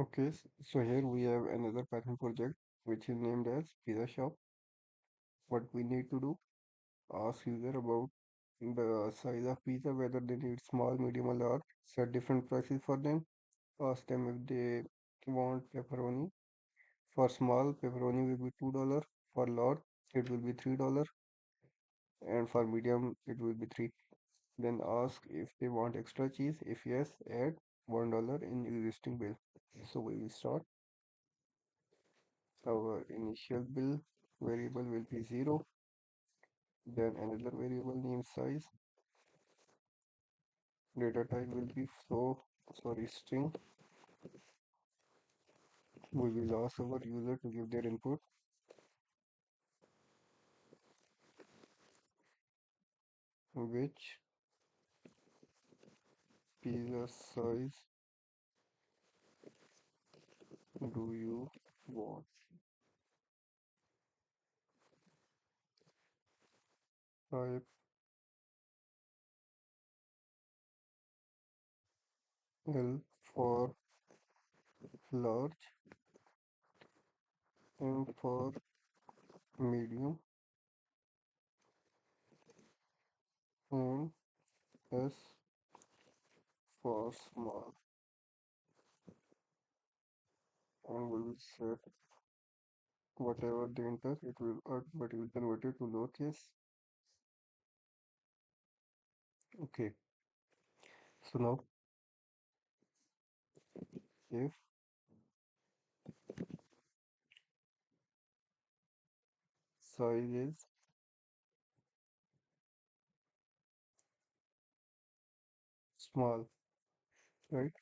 Okay, so here we have another Python project which is named as Pizza Shop. What we need to do, ask user about the size of pizza, whether they need small, medium, or large, set different prices for them, ask them if they want pepperoni. For small, pepperoni will be $2, for large, it will be $3, and for medium, it will be 3. Then ask if they want extra cheese. If yes, add $1 in existing bill. So we will start. Our initial bill variable will be 0. Then another variable name size. Data type will be string. We will ask our user to give their input, which pizza size do you want? Type L for large, M for medium, and S for small. And we will set whatever they enter, it will but it will convert it to lowercase. Okay, so now if size is small, right?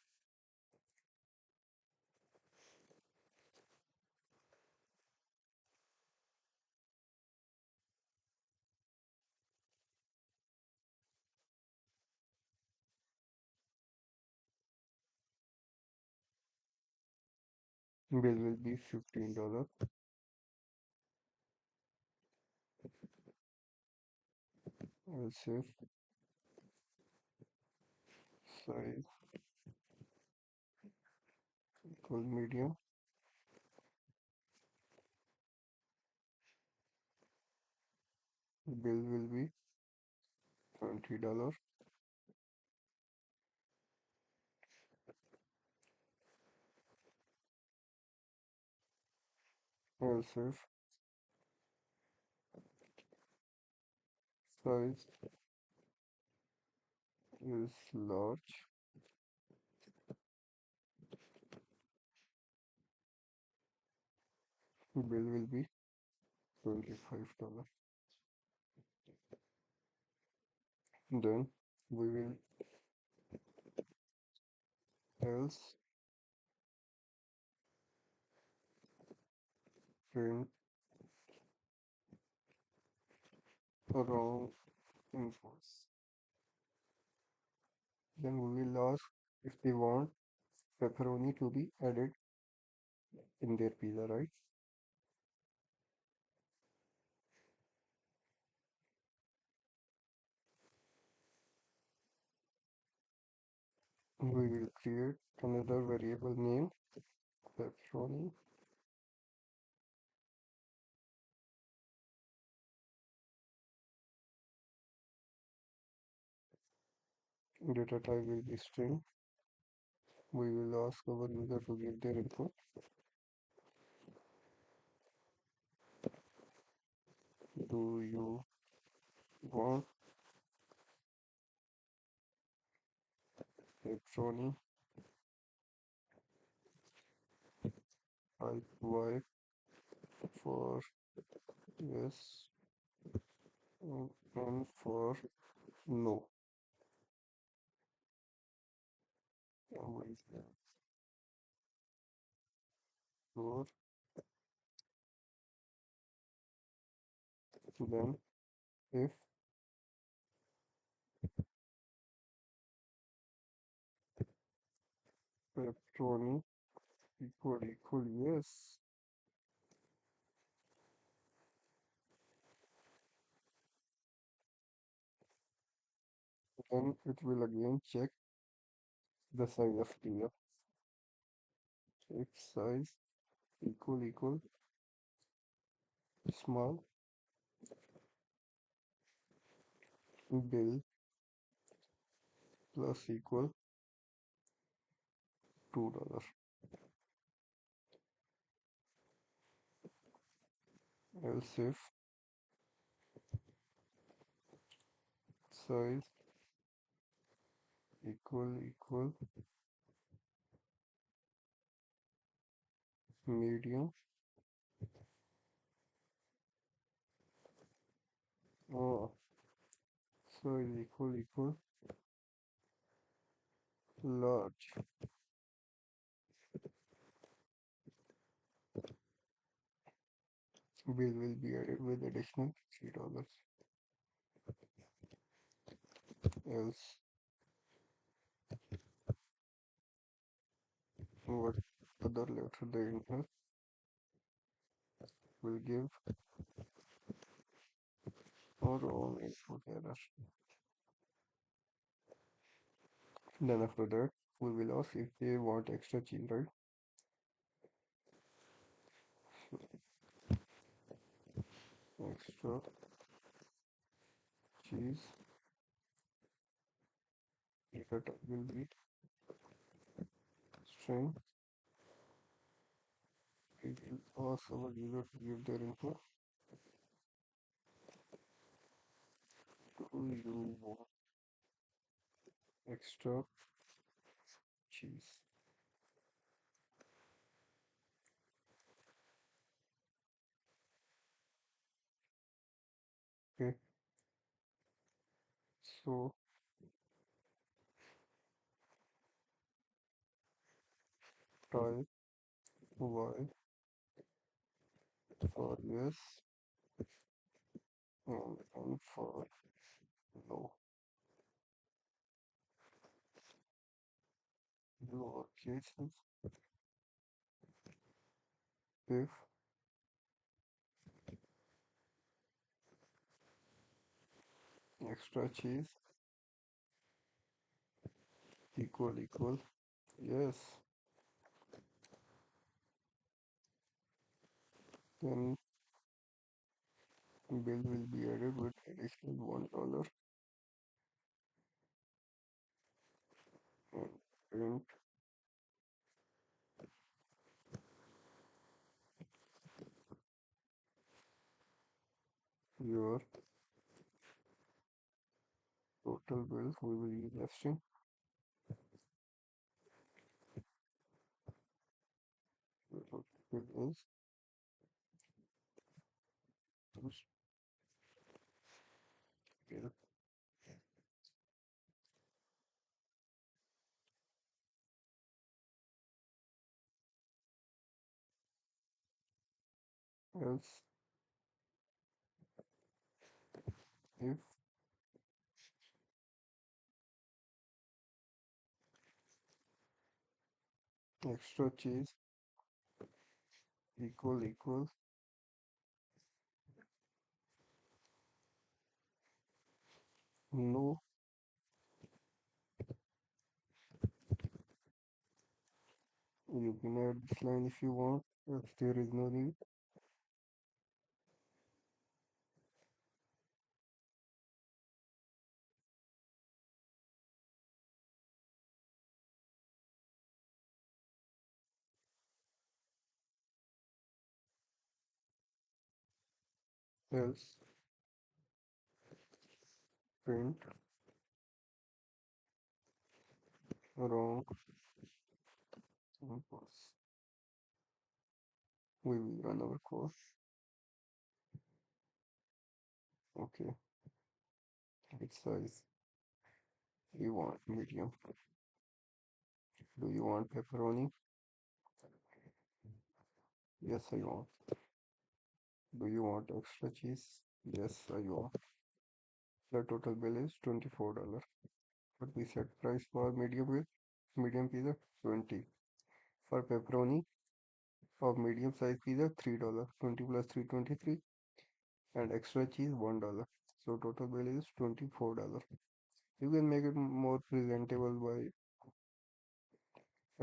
Bill will be $15. I'll save size equal medium. Bill will be $20. I'll save size is large. Bill will be $25. Then we will else print a wrong invoice. Then we will ask if they want pepperoni to be added in their pizza, right? We will create another variable named pepperoni. Data type will be string. We will ask our user to give their input. Do you want pepperoni? Type Y for yes, and for no. And for then if pepperoni equal yes, then it will again check the size of pizza. If size equal small, bill plus equal $2. Else if size equal medium or size equal large, bill will be added with additional $3. Else what other letter the enter will give our own input error. Then after that we will ask if they want extra cheese, right? Extra cheese data will be string. We will ask our user to give their info. Do you want extra cheese? Okay, so type Y for yes and N for no. Lower cases if extra cheese equal yes, then bill will be added with additional $1 and print your total bill. We will use string. Your total bill is this bill. Else if extra cheese equal no, you can add this line if you want. If there is no need, else print wrong inputs. We will run our code. Okay, its size you want medium. Do you want pepperoni? Yes, I want. Do you want extra cheese? Yes, I want. The total bill is $24. But we set price for medium pizza 20. For pepperoni of medium size pizza $3. 20 plus 3 23 and extra cheese $1. So total bill is $24. You can make it more presentable by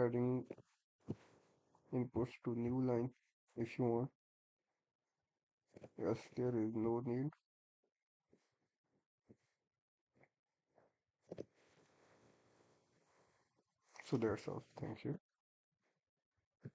adding inputs to new line if you want. Yes, there is no need. So that's all. Thank you.